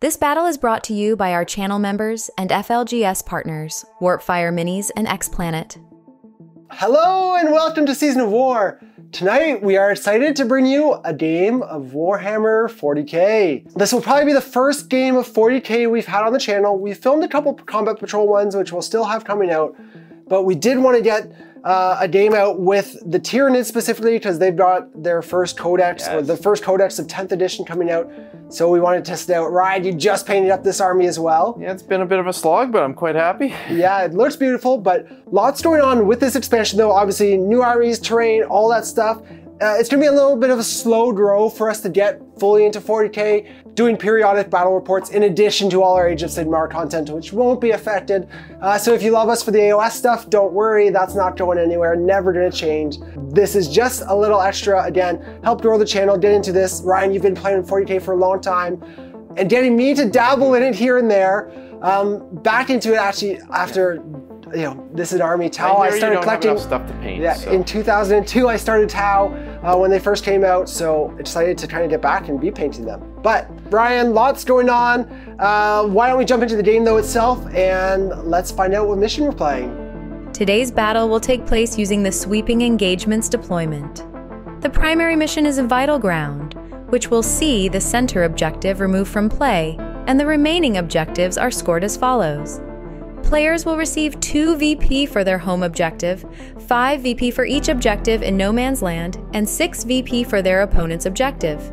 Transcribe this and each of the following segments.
This battle is brought to you by our channel members and FLGS partners, Warpfire Minis and X-Planet. Hello and welcome to Season of War. Tonight we are excited to bring you a game of Warhammer 40K. This will probably be the first game of 40K we've had on the channel. We filmed a couple Combat Patrol ones which we'll still have coming out, but we did want to get a game out with the Tyranids specifically because they've got their first codex, or the first codex of 10th edition coming out. So we wanted to test it out. Ryan, you just painted up this army as well. Yeah, it's been a bit of a slog, but I'm quite happy. Yeah, it looks beautiful, but lots going on with this expansion though. Obviously, new armies, terrain, all that stuff. It's gonna be a little bit of a slow grow for us to get fully into 40K, doing periodic battle reports in addition to all our Age of Sigmar content, which won't be affected. So if you love us for the AOS stuff, don't worry, that's not going anywhere, never gonna change. This is just a little extra, again, help grow the channel, get into this. Ryan, you've been playing 40K for a long time, and getting me to dabble in it here and there, back into it actually after, you know, this is Army Tau. I started collecting stuff to paint. Yeah, so. In 2002 I started Tau when they first came out, so excited to kind of get back and be painting them. But Brian, lots going on. Why don't we jump into the game though itself and let's find out what mission we're playing. Today's battle will take place using the Sweeping Engagements deployment. The primary mission is a Vital Ground, which will see the center objective removed from play, and the remaining objectives are scored as follows. Players will receive 2 VP for their home objective, 5 VP for each objective in No Man's Land, and 6 VP for their opponent's objective.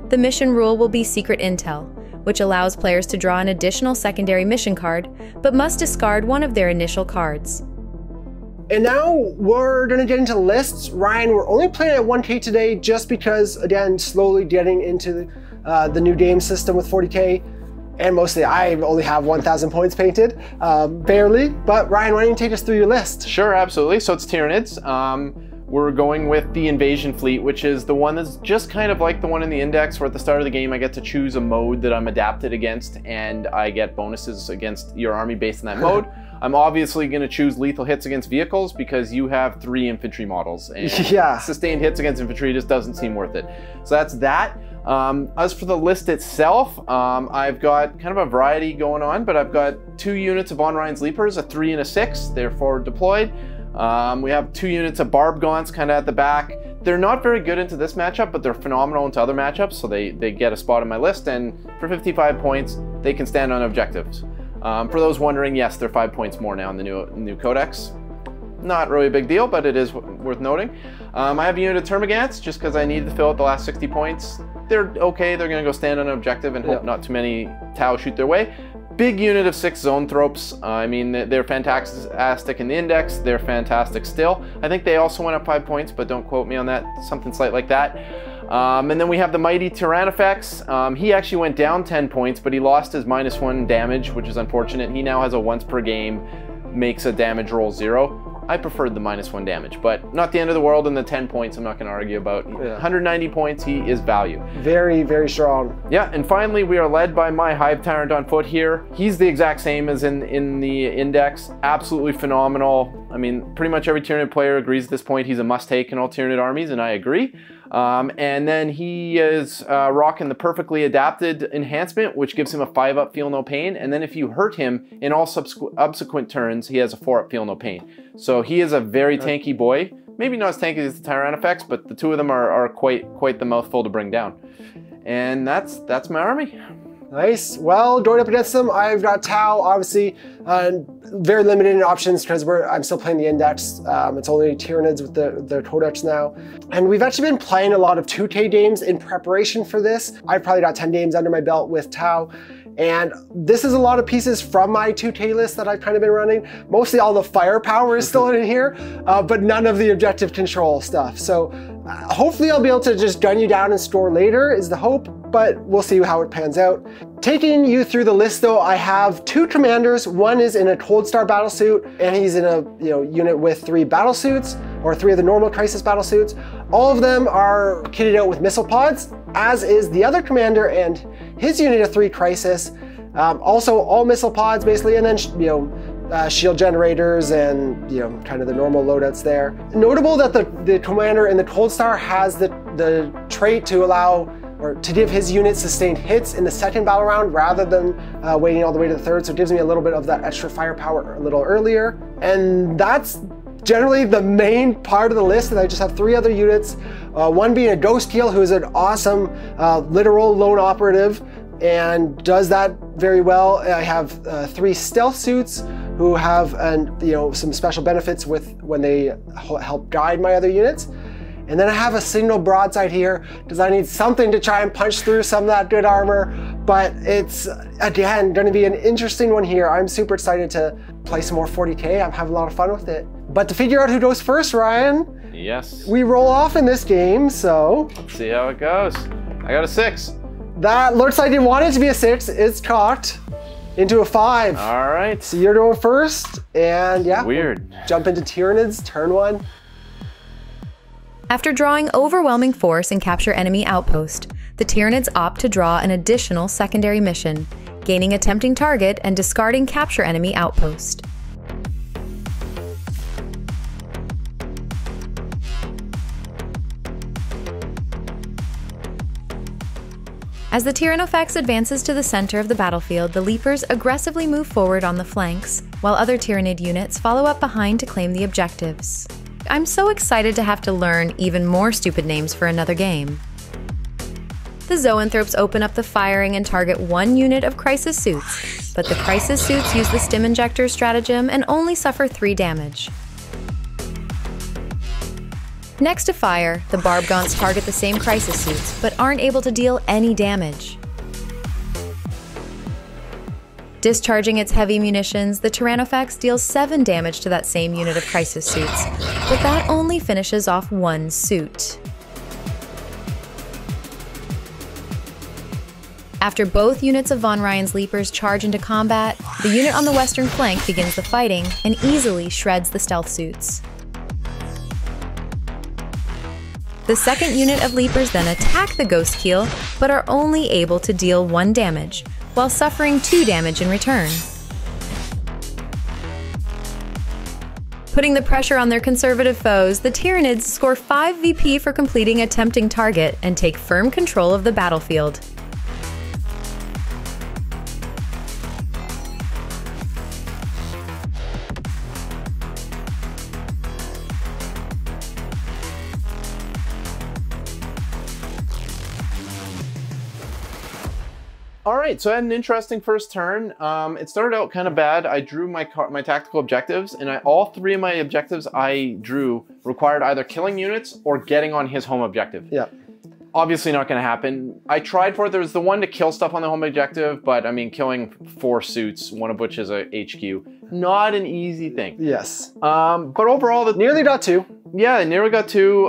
The mission rule will be Secret Intel, which allows players to draw an additional secondary mission card, but must discard one of their initial cards. And now we're gonna get into lists. Ryan, we're only playing at 1K today just because, again, slowly getting into the new game system with 40K. And mostly I only have 1,000 points painted, barely. But Ryan, why don't you take us through your list? Sure, absolutely. So it's Tyranids. We're going with the Invasion Fleet, which is the one that's just kind of like the one in the Index, where at the start of the game I get to choose a mode that I'm adapted against, and I get bonuses against your army based on that mode. I'm obviously going to choose lethal hits against vehicles because you have 3 infantry models, and sustained hits against infantry just doesn't seem worth it. So that's that. As for the list itself, I've got kind of a variety going on, but I've got 2 units of On Ryan's Leapers, a 3 and a 6. They're forward deployed. We have 2 units of Barb Gaunts kind of at the back. They're not very good into this matchup, but they're phenomenal into other matchups, so they get a spot on my list, and for 55 points, they can stand on objectives. For those wondering, yes, they're 5 points more now in the new Codex. Not really a big deal, but it is worth noting. I have a unit of Termagants just because I need to fill out the last 60 points. They're okay, they're gonna go stand on an objective and hope not too many Tau shoot their way. Big unit of 6 Zoanthropes. I mean, they're fantastic in the Index, they're fantastic still. I think they also went up 5 points, but don't quote me on that, something slight like that. And then we have the mighty Tyrannifex. He actually went down 10 points, but he lost his -1 damage, which is unfortunate. He now has a once per game, makes a damage roll 0. I preferred the -1 damage, but not the end of the world, and the 10 points I'm not going to argue about. 190 points, he is value. Very, very strong. Yeah, and finally we are led by my Hive Tyrant on foot here. He's the exact same as in the Index. Absolutely phenomenal. I mean, pretty much every Tyranid player agrees at this point he's a must-take in all Tyranid armies, and I agree. And then he is rocking the perfectly adapted enhancement, which gives him a 5-up feel no pain. And then if you hurt him in all subsequent turns, he has a 4-up feel no pain. So he is a very tanky boy. Maybe not as tanky as the Tyrannifex, but the 2 of them are quite the mouthful to bring down. And that's my army. Nice. Well, going up against them, I've got Tau, obviously, very limited in options because I'm still playing the Index. It's only Tyranids with the Codex now. And we've actually been playing a lot of 2K games in preparation for this. I've probably got 10 games under my belt with Tau. And this is a lot of pieces from my 2K list that I've kind of been running. Mostly all the firepower is still in here, but none of the objective control stuff. So hopefully I'll be able to just gun you down and score later is the hope, but we'll see how it pans out. Taking you through the list though, I have 2 commanders. One is in a Cold Star battlesuit, and he's in a unit with 3 battlesuits, or 3 of the normal Crisis battlesuits. All of them are kitted out with missile pods, as is the other commander and his unit of 3 Crisis. Also all missile pods basically, and then shield generators and kind of the normal loadouts there. Notable that the commander in the Cold Star has the trait to allow or to give his unit sustained hits in the second battle round rather than waiting all the way to the third. So it gives me a little bit of that extra firepower a little earlier. And that's generally the main part of the list. And I just have 3 other units, one being a Ghost Keel, who is an awesome literal lone operative and does that very well. I have 3 stealth suits who have some special benefits with when they help guide my other units. And then I have a signal broadside here because I need something to try and punch through some of that good armor. But it's, again, going to be an interesting one here. I'm super excited to play some more 40K. I'm having a lot of fun with it. But to figure out who goes first, Ryan, yes, we roll off in this game, so let's see how it goes. I got a 6. That looks like it wanted to be a 6. It's cocked into a 5. All right. So you're going first, and yeah. Weird. We'll jump into Tyranids, turn 1. After drawing overwhelming force and capture enemy outpost, the Tyranids opt to draw an additional secondary mission, gaining a tempting target and discarding capture enemy outpost. As the Tyrannofex advances to the center of the battlefield, the Leapers aggressively move forward on the flanks, while other Tyranid units follow up behind to claim the objectives. I'm so excited to have to learn even more stupid names for another game. The Zoanthropes open up the firing and target 1 unit of Crisis Suits, but the Crisis Suits use the Stim Injector stratagem and only suffer 3 damage. Next to fire, the Barbgaunts target the same Crisis Suits, but aren't able to deal any damage. Discharging its heavy munitions, the Tyrannofex deals 7 damage to that same unit of Crisis Suits, but that only finishes off 1 suit. After both units of Von Ryan's Leapers charge into combat, the unit on the western flank begins the fighting and easily shreds the stealth suits. The second unit of Leapers then attack the Ghost Keel, but are only able to deal 1 damage, while suffering 2 damage in return. Putting the pressure on their conservative foes, the Tyranids score 5 VP for completing a tempting target and take firm control of the battlefield. All right, so I had an interesting first turn. It started out kind of bad. I drew my tactical objectives, and all 3 of my objectives I drew required either killing units or getting on his home objective. Yeah. Obviously not going to happen. I tried for it. There was the one to kill stuff on the home objective, but I mean, killing 4 suits, one of which is a HQ, not an easy thing. Yes. But overall, nearly got 2. Yeah, I nearly got 2.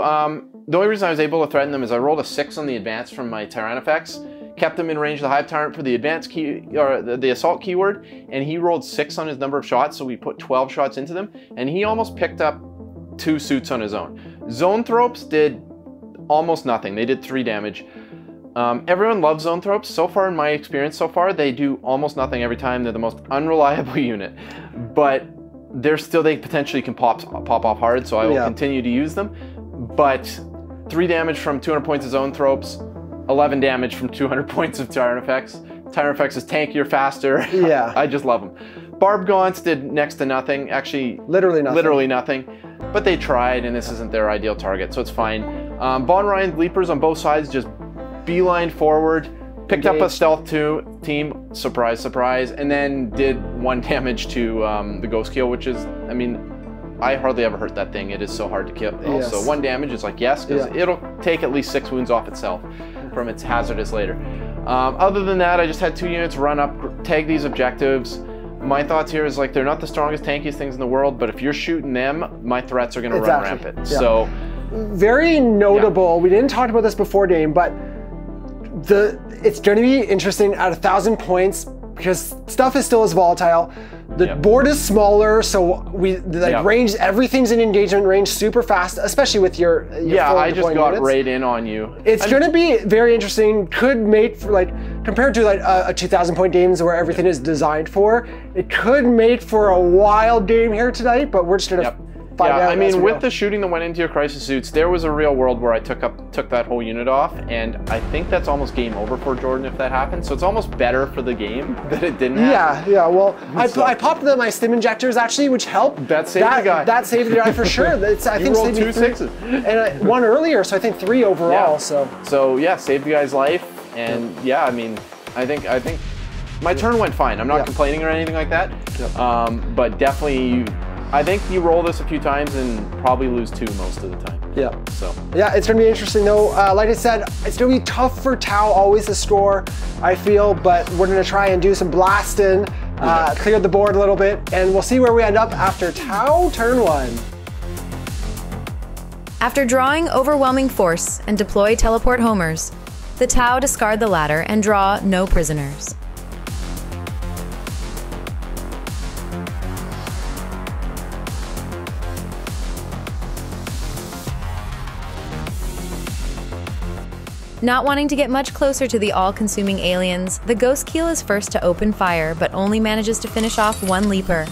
The only reason I was able to threaten them is I rolled a 6 on the advance from my Tyrannofex. Kept him in range of the Hive Tyrant for the advanced key, or the assault keyword, and he rolled 6 on his number of shots, so we put 12 shots into them, and he almost picked up 2 suits on his own. Zoanthropes did almost nothing. They did 3 damage. Everyone loves Zoanthropes. So far, in my experience so far, they do almost nothing every time. They're the most unreliable unit, but they potentially can pop off hard, so I will continue to use them. But 3 damage from 200 points of Zoanthropes, 11 damage from 200 points of Tyrannofex. Tyrannofex is tankier, faster. Yeah. I just love them. Barbgaunts did next to nothing. Actually, literally nothing. But they tried, and this isn't their ideal target, so it's fine. Von Ryan's Leapers on both sides just beeline forward, picked up a stealth team, surprise, surprise, and then did 1 damage to the Ghost Keel, which is, I mean, I hardly ever hurt that thing. It is so hard to kill. Yes. So 1 damage is like, yes, because it'll take at least 6 wounds off itself from its hazardous later. Other than that, I just had 2 units run up, tag these objectives. My thoughts here is like, they're not the strongest, tankiest things in the world, but if you're shooting them, my threats are going to run rampant. Yeah. So, very notable. We didn't talk about this before game, but it's going to be interesting at 1,000 points because stuff is still as volatile. The board is smaller, so we range. Everything's in engagement range super fast, especially with your I just got units. Right in on you. It's going to be very interesting. Could make for compared to a 2,000 point games where everything is designed for. It could make for a wild game here tonight, but we're just going to find out. I mean, with the shooting that went into your crisis suits, there was a real world where I took that whole unit off, and I think that's almost game over for Jordan if that happened. So it's almost better for the game that it didn't happen. Yeah. Well, I popped my stim injectors actually, which helped. That saved the guy. That saved the guy for sure. I think rolled 2 6s and one earlier, so I think 3 overall. Yeah. So yeah, saved the guy's life, and yeah, I mean, I think my turn went fine. I'm not complaining or anything like that. But definitely, I think you roll this a few times and probably lose 2 most of the time. Yeah. So. Yeah, it's going to be interesting though. Like I said, it's going to be tough for Tau always to score, I feel, but we're going to try and do some blasting, clear the board a little bit, and we'll see where we end up after Tau turn 1. After drawing Overwhelming Force and deploy Teleport Homers, the Tau discard the latter and draw no prisoners. Not wanting to get much closer to the all-consuming aliens, the Ghost Keel is first to open fire, but only manages to finish off 1 leaper.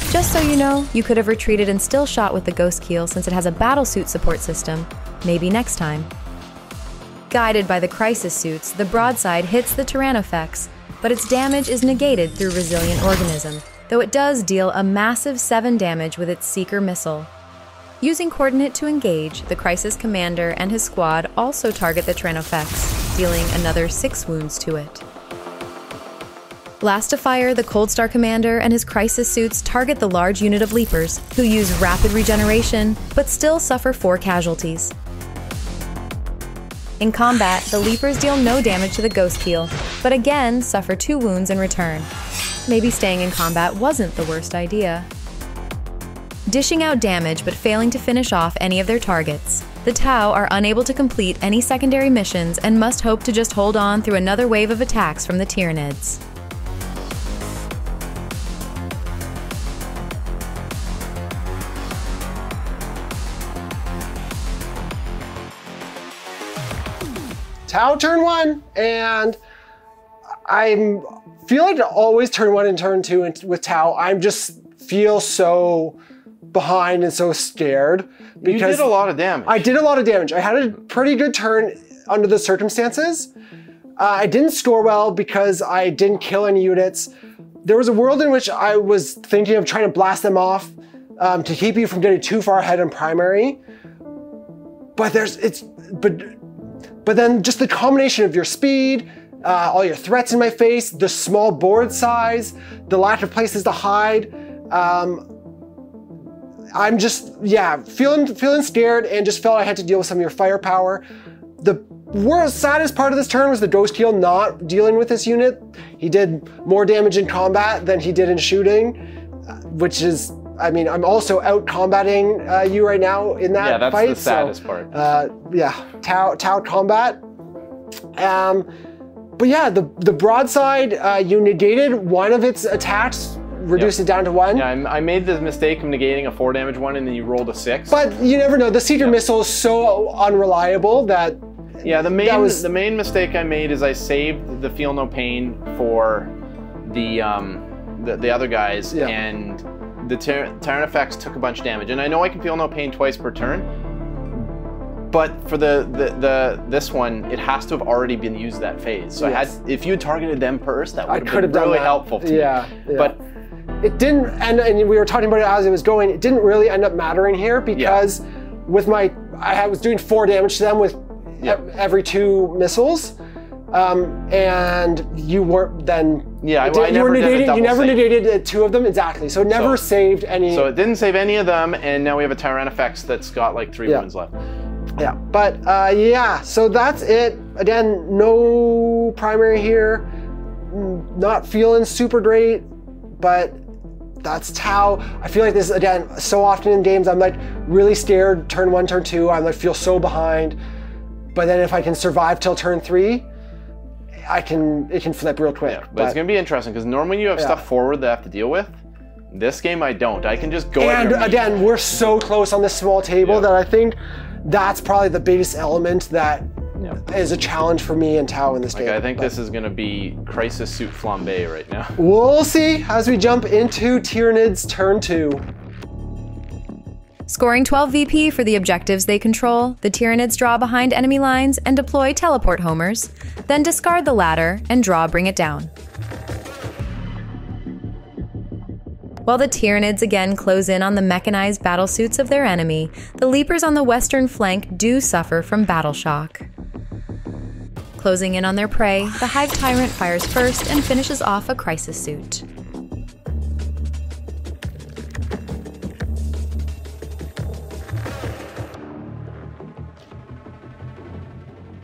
Just so you know, you could have retreated and still shot with the Ghost Keel since it has a battlesuit support system. Maybe next time. Guided by the crisis suits, the broadside hits the Tyrannofex, but its damage is negated through Resilient Organism, though it does deal a massive 7 damage with its Seeker missile. Using Coordinate to engage, the Crisis Commander and his squad also target the Tyrannofex, dealing another 6 wounds to it. Last to fire, the Cold Star Commander and his Crisis suits target the large unit of Leapers, who use rapid regeneration, but still suffer 4 casualties. In combat, the Leapers deal no damage to the Ghost Keel, but again suffer 2 wounds in return. Maybe staying in combat wasn't the worst idea. Dishing out damage but failing to finish off any of their targets, the Tau are unable to complete any secondary missions and must hope to just hold on through another wave of attacks from the Tyranids. Tau turn 1, and I feel like always turn 1 and turn 2 with Tau. I just feel so behind and so scared because you did a lot of damage. I did a lot of damage. I had a pretty good turn under the circumstances. I didn't score well because I didn't kill any units. There was a world in which I was thinking of trying to blast them off to keep you from getting too far ahead in primary. But then just the combination of your speed, all your threats in my face, the small board size, the lack of places to hide. I'm just, feeling scared and just felt I had to deal with some of your firepower. The saddest part of this turn was the Ghost Keel not dealing with this unit. He did more damage in combat than he did in shooting, which is, I mean, I'm also out combating you right now in that fight. Yeah, that's the saddest part. Tau combat. But yeah, the broadside, you negated one of its attacks, reduced it down to 1. Yeah, I made the mistake of negating a 4 damage one and then you rolled a 6. But you never know. The Seeker missile is so unreliable that... Yeah, the main mistake I made is I saved the Feel No Pain for the other guys, and the Tyrannofex took a bunch of damage. And I know I can Feel No Pain twice per turn, but for this one, it has to have already been used that phase. So if you had targeted them first, that would have been really helpful to me. But it didn't, and we were talking about it as it was going, it didn't really end up mattering here because with I was doing 4 damage to them with every 2 missiles. And you weren't then... Yeah, I never did a double You never save. negated 2 of them, exactly. So it never saved any... So it didn't save any of them, and now we have a Tyrannofex that's got like 3 wounds left. Yeah, but so that's it. Again, no primary here. Not feeling super great, but that's Tau. I feel like this, again, so often in games, I'm like really scared turn 1, turn 2. I like feel so behind. But then if I can survive till turn 3, it can flip real quick. Yeah, but it's gonna be interesting because normally you have stuff forward that I have to deal with. This game I don't. I can just go. And again, we're so close on this small table that I think that's probably the biggest element that is a challenge for me and Tau in this game. I think this is gonna be Crisis Suit Flambe right now. We'll see as we jump into Tyranids turn 2. Scoring 12 VP for the objectives they control, the Tyranids draw behind enemy lines and deploy teleport homers, then discard the latter and draw bring it down. While the Tyranids again close in on the mechanized battlesuits of their enemy, the Leapers on the western flank do suffer from battle shock. Closing in on their prey, the Hive Tyrant fires first and finishes off a crisis suit.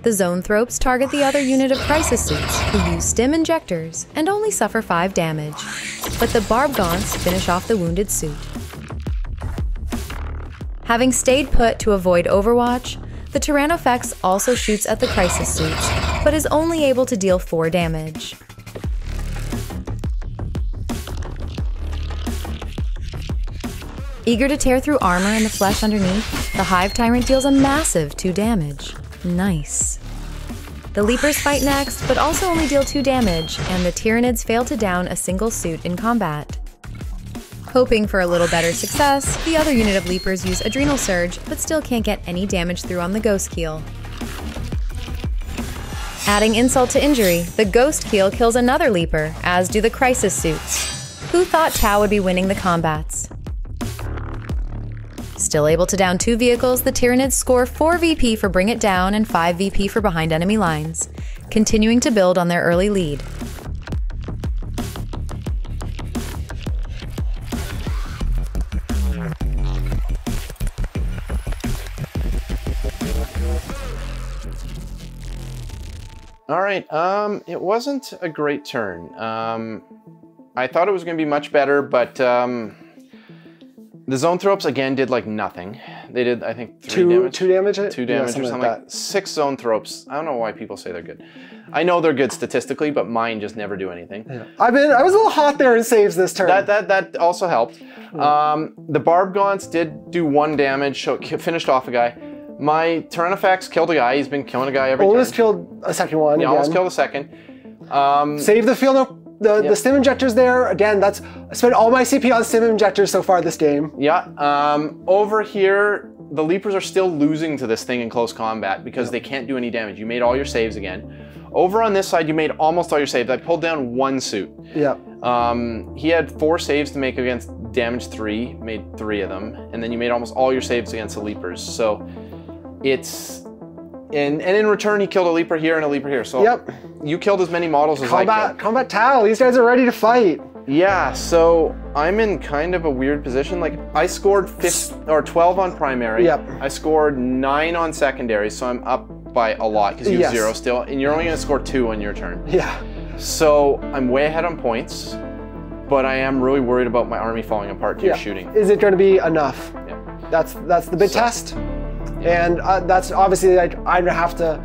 The Zoanthropes target the other unit of crisis suits, who use stim injectors and only suffer 5 damage, but the Barbgaunts finish off the wounded suit. Having stayed put to avoid overwatch, the Tyrannofex also shoots at the crisis suits, but is only able to deal 4 damage. Eager to tear through armor and the flesh underneath, the Hive Tyrant deals a massive 2 damage. Nice. The Leapers fight next, but also only deal 2 damage, and the Tyranids fail to down a single suit in combat. Hoping for a little better success, the other unit of Leapers use Adrenal Surge, but still can't get any damage through on the Ghost Keel. Adding insult to injury, the Ghost Keel kills another Leaper, as do the Crisis Suits. Who thought Tau would be winning the combats? Still able to down 2 vehicles, the Tyranids score 4 VP for Bring It Down and 5 VP for behind enemy lines, continuing to build on their early lead. All right, it wasn't a great turn. I thought it was going to be much better, but the Zoanthropes again did like nothing. They did, I think, 3 damage. 2 damage? 2 damage or something like that. 6 Zoanthropes. I don't know why people say they're good. I know they're good statistically, but mine just never do anything. Yeah. I was a little hot there in saves this turn. That also helped. The Barbgaunts did do 1 damage, so finished off a guy. My Tyrannofex killed a guy. He's been killing a guy every turn. Almost killed a second one. Yeah, almost killed a second. Save the field. The stim injectors there, again, I spent all my CP on stim injectors so far this game. Yeah, over here, the Leapers are still losing to this thing in close combat because they can't do any damage. You made all your saves again. Over on this side, you made almost all your saves. I pulled down 1 suit. Yeah. He had 4 saves to make against damage 3, made 3 of them, and then you made almost all your saves against the Leapers. So it's... And in return, he killed a Leaper here and a Leaper here. So you killed as many models as I killed. Combat Tau, these guys are ready to fight. Yeah, so I'm in kind of a weird position. Like, I scored 12 on primary. I scored 9 on secondary, so I'm up by a lot because you have 0 still, and you're only going to score 2 on your turn. Yeah. So I'm way ahead on points, but I am really worried about my army falling apart to your shooting. Is it going to be enough? Yeah. That's the big test. And that's obviously I'm gonna have to,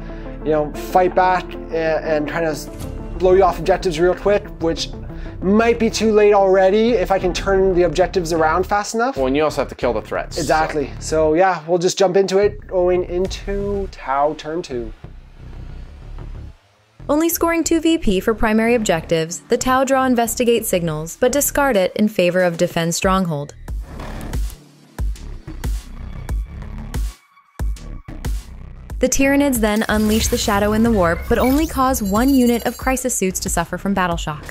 fight back and try to blow you off objectives real quick, which might be too late already if I can turn the objectives around fast enough. Well, and you also have to kill the threats. Exactly. So yeah, we'll just jump into it, going into Tau turn 2. Only scoring 2 VP for primary objectives, the Tau draw Investigate signals, but discard it in favor of Defend Stronghold. The Tyranids then unleash the Shadow in the Warp, but only cause 1 unit of Crisis Suits to suffer from battle shock.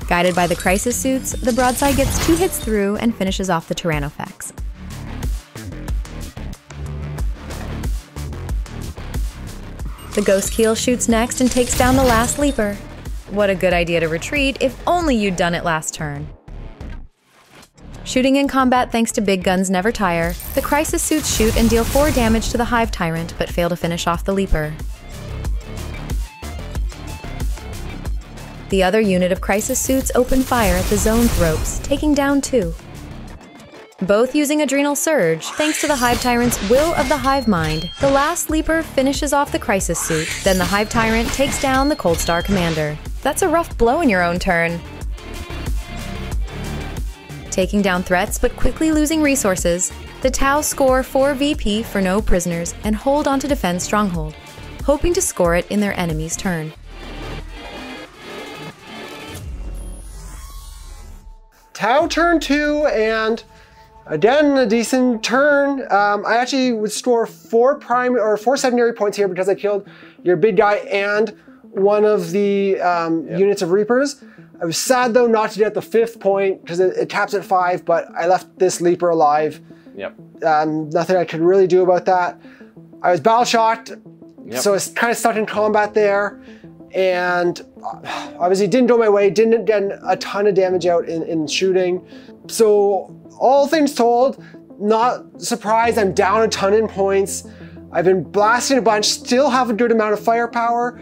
Guided by the Crisis Suits, the broadside gets 2 hits through and finishes off the Tyrannofex. The Ghost Keel shoots next and takes down the last Leaper. What a good idea to retreat, if only you'd done it last turn. Shooting in combat thanks to big guns never tire, the Crisis Suits shoot and deal 4 damage to the Hive Tyrant, but fail to finish off the Leaper. The other unit of Crisis Suits open fire at the Zoanthropes, taking down 2. Both using Adrenal Surge, thanks to the Hive Tyrant's Will of the Hive Mind, the last Leaper finishes off the Crisis Suit, then the Hive Tyrant takes down the Cold Star Commander. That's a rough blow in your own turn. Taking down threats but quickly losing resources, the Tau score 4 VP for no prisoners and hold on to defend stronghold, hoping to score it in their enemy's turn. Tau turn 2, and again, a decent turn. I actually would score 4 secondary points here because I killed your big guy and one of the units of Reapers. I was sad though not to get the 5th point because it caps at 5, but I left this Leaper alive. Yep. Nothing I could really do about that. I was battle shocked, so I was kind of stuck in combat there. And obviously didn't go my way, didn't get a ton of damage out in shooting. So all things told, not surprised, I'm down a ton in points. I've been blasting a bunch, still have a good amount of firepower,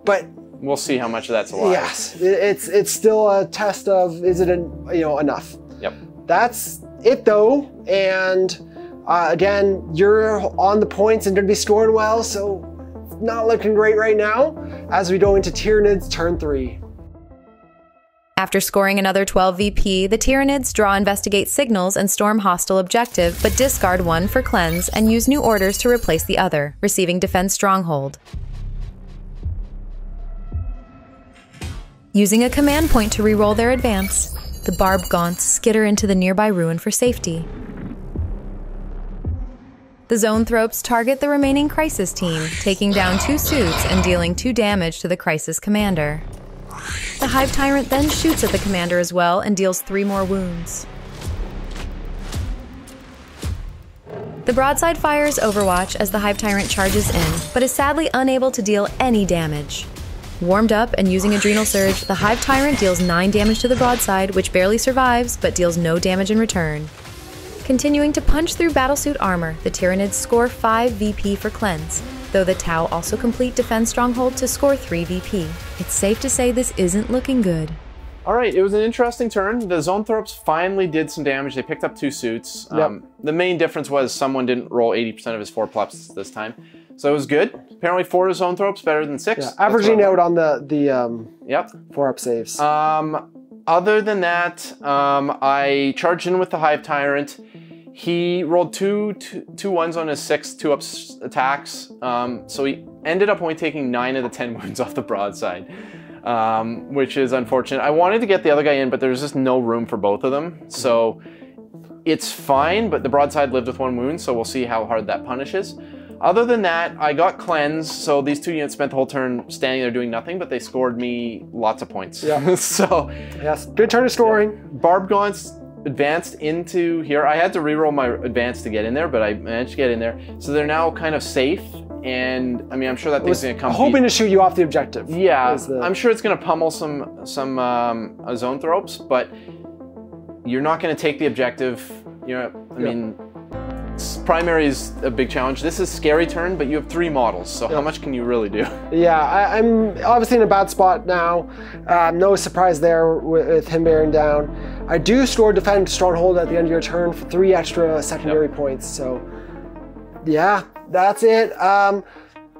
but we'll see how much of that's alive. Yes, it's still a test of, is it enough? Yep. That's it though, and again, you're on the points and gonna be scoring well, so it's not looking great right now as we go into Tyranids turn 3. After scoring another 12 VP, the Tyranids draw Investigate Signals and storm hostile objective, but discard 1 for Cleanse and use new orders to replace the other, receiving Defend Stronghold. Using a command point to reroll their advance, the Barb Gaunts skitter into the nearby ruin for safety. The Zoanthropes target the remaining Crisis team, taking down 2 suits and dealing 2 damage to the Crisis commander. The Hive Tyrant then shoots at the commander as well and deals 3 more wounds. The Broadside fires Overwatch as the Hive Tyrant charges in, but is sadly unable to deal any damage. Warmed up and using Adrenal Surge, the Hive Tyrant deals 9 damage to the Broadside, which barely survives, but deals no damage in return. Continuing to punch through battlesuit armor, the Tyranids score 5 VP for Cleanse, though the Tau also complete Defend Stronghold to score 3 VP. It's safe to say this isn't looking good. Alright, it was an interesting turn. The Zoanthropes finally did some damage. They picked up 2 suits. Yep. The main difference was someone didn't roll 80% of his 4 plups this time. So it was good. Apparently 4 Zoanthropes better than 6. Yeah, averaging out on the yep. 4-up saves. Other than that, I charged in with the Hive Tyrant. He rolled two ones on his 6 2-up attacks. So he ended up only taking 9 of the 10 wounds off the Broadside, which is unfortunate. I wanted to get the other guy in, but there's just no room for both of them. So it's fine, but the Broadside lived with 1 wound, so we'll see how hard that punishes. Other than that, I got Cleanse, so these 2 units spent the whole turn standing there doing nothing, but they scored me lots of points. Yeah. So yes, good turn of scoring. Barb Gaunts advanced into here. I had to reroll my advance to get in there, but I managed to get in there. So they're now kind of safe, and I mean, I'm sure that thing's gonna come. Hoping to shoot you off the objective. Yeah, I'm sure it's gonna pummel some Zoanthropes, but you're not gonna take the objective. You know, I mean. Primary is a big challenge. This is scary turn, but you have 3 models, so how much can you really do? Yeah, I'm obviously in a bad spot now. No surprise there with him bearing down. I do score Defend Stronghold at the end of your turn for 3 extra secondary points, so yeah, that's it.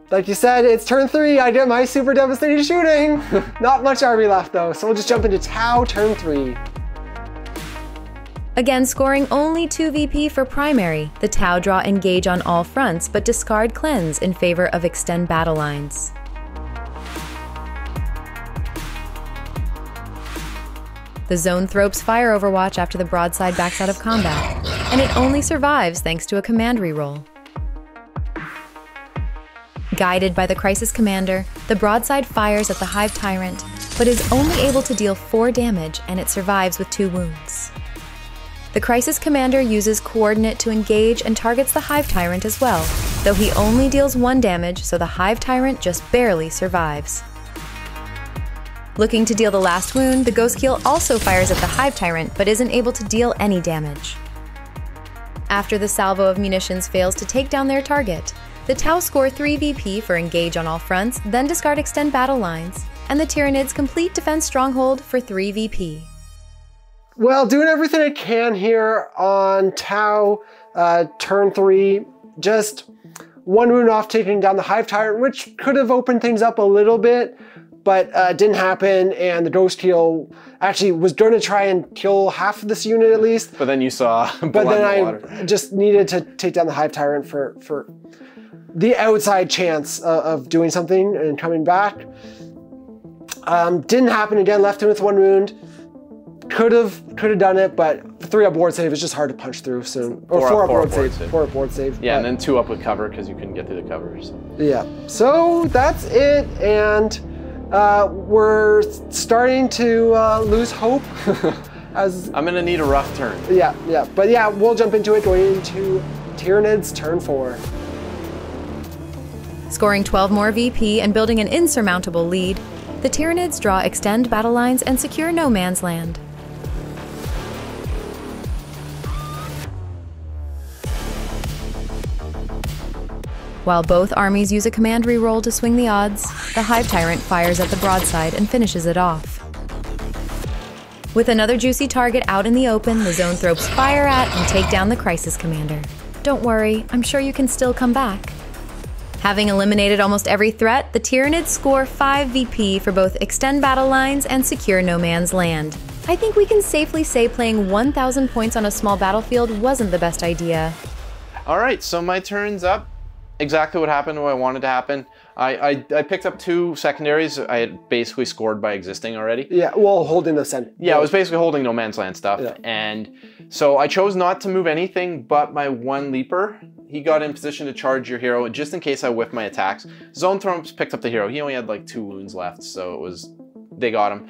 Like you said, it's turn 3. I get my super devastating shooting. Not much army left though, so we'll just jump into Tau turn 3. Again, scoring only 2 VP for primary, the Tau draw Engage on all fronts, but discard Cleanse in favor of Extend Battle Lines. The Zoanthropes fire Overwatch after the Broadside backs out of combat, and it only survives thanks to a command reroll. Guided by the Crisis Commander, the Broadside fires at the Hive Tyrant, but is only able to deal 4 damage, and it survives with 2 wounds. The Crisis Commander uses Coordinate to engage and targets the Hive Tyrant as well, though he only deals 1 damage, so the Hive Tyrant just barely survives. Looking to deal the last wound, the Ghostkeel also fires at the Hive Tyrant, but isn't able to deal any damage. After the salvo of munitions fails to take down their target, the Tau score 3 VP for Engage on all fronts, then discard Extend Battle Lines, and the Tyranids complete Defend Stronghold for 3 VP. Well, doing everything I can here on Tau turn 3. Just 1 wound off taking down the Hive Tyrant, which could have opened things up a little bit, but it didn't happen, and the ghost kill actually was going to try and kill half of this unit at least. But then you saw but then I just needed to take down the Hive Tyrant for the outside chance of doing something and coming back. Didn't happen again, left him with 1 wound. Could have done it, but 3-up board save is just hard to punch through soon. Or 4-up board save. 4-up board save. Yeah, and then 2-up with cover because you couldn't get through the covers. Yeah, so that's it, and we're starting to lose hope. As I'm gonna need a rough turn. Yeah, but yeah, we'll jump into it, going into Tyranids turn 4. Scoring 12 more VP and building an insurmountable lead, the Tyranids draw extend battle lines and secure no man's land. While both armies use a command reroll to swing the odds, the Hive Tyrant fires at the broadside and finishes it off. With another juicy target out in the open, the Zone Thropes fire at and take down the Crisis Commander. Don't worry, I'm sure you can still come back. Having eliminated almost every threat, the Tyranids score 5 VP for both extend battle lines and secure no man's land. I think we can safely say playing 1,000 points on a small battlefield wasn't the best idea. All right, so my turn's up. Exactly what happened, what I wanted to happen. I picked up 2 secondaries I had basically scored by existing already. Yeah, well, holding the center. Yeah, I was basically holding no man's land stuff. Yeah. And so I chose not to move anything but my 1 leaper. He got in position to charge your hero just in case I whiffed my attacks. Zone Thropes picked up the hero. He only had like 2 wounds left, so they got him.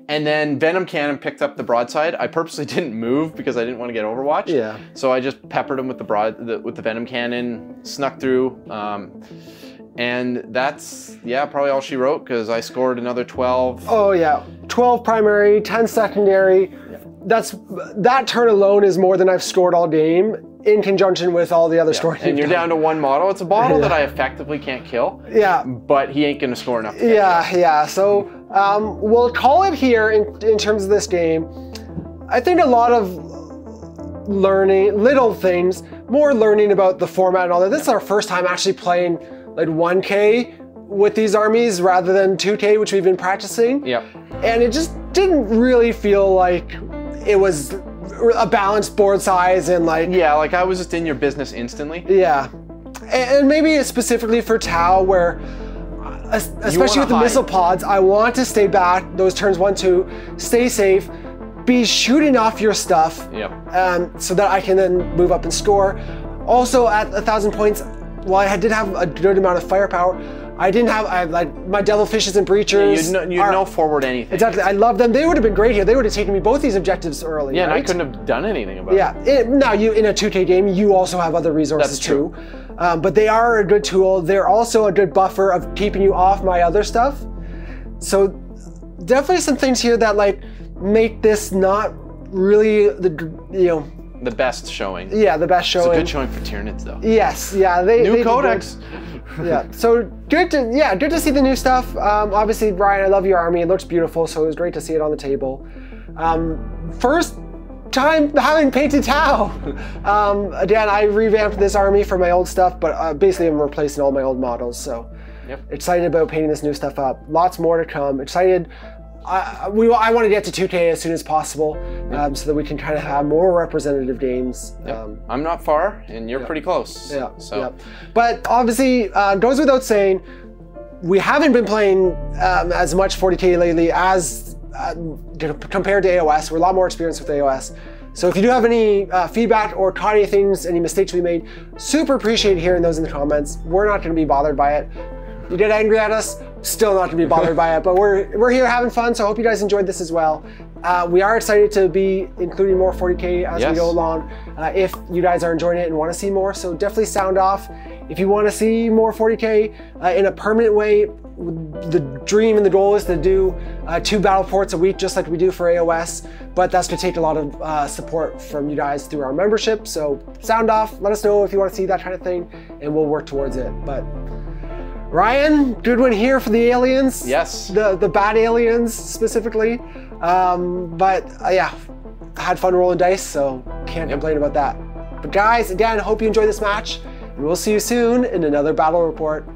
And then Venom Cannon picked up the broadside. I purposely didn't move because I didn't want to get overwatched. Yeah. So I just peppered him with the Venom Cannon, snuck through, and that's probably all she wrote because I scored another 12. Oh yeah, 12 primary, 10 secondary. That turn alone is more than I've scored all game, in conjunction with all the other scoring. And you're down to 1 model. It's a model that I effectively can't kill. Yeah. But he ain't gonna score enough. Yeah. So we'll call it here in terms of this game. I think a lot of learning, little things, more learning about the format and all that. This is our first time actually playing like 1K with these armies rather than 2K, which we've been practicing. Yep. And it just didn't really feel like it was a balanced board size and like... Yeah, like I was just in your business instantly. Yeah. And maybe specifically for Tau where, especially with the missile pods, I want to stay back, those turns 1, 2, stay safe, be shooting off your stuff. Yep. So that I can then move up and score. Also at 1,000 points, while I did have a good amount of firepower, I didn't have, like, my Devilfishes and Breachers. Yeah, you'd no forward anything. Exactly, I love them. They would have been great here. They would have taken me both these objectives early, Yeah, right? and I couldn't have done anything about it. Yeah, now in a 2K game, you also have other resources too. But they are a good tool. They're also a good buffer of keeping you off my other stuff. So definitely some things here that like make this not really the best showing. Yeah, the best showing. It's a good showing for Tyranids though. Yes, yeah. New codex. Yeah, so good to see the new stuff. Obviously, Ryan, I love your army. It looks beautiful, so it was great to see it on the table. First time having painted Tau. Again, I revamped this army for my old stuff, but basically I'm replacing all my old models, so excited about painting this new stuff up. Lots more to come. Excited. I want to get to 2K as soon as possible, so that we can kind of have more representative games. I'm not far, and you're pretty close. But obviously, goes without saying, we haven't been playing as much 40K lately as compared to AOS. We're a lot more experienced with AOS. So if you do have any feedback or caught any things, any mistakes we made, super appreciate hearing those in the comments. We're not going to be bothered by it. You get angry at us, still not going to be bothered by it, but we're here having fun, so I hope you guys enjoyed this as well. We are excited to be including more 40K as we go along, if you guys are enjoying it and want to see more, so definitely sound off. If you want to see more 40K in a permanent way, the dream and the goal is to do 2 battle ports a week, just like we do for AOS, but that's going to take a lot of support from you guys through our membership, so sound off, let us know if you want to see that kind of thing, and we'll work towards it. But Ryan, good one here for the aliens. Yes. The bad aliens specifically. But yeah, had fun rolling dice, so can't complain about that. But guys, again, hope you enjoyed this match, and we'll see you soon in another battle report.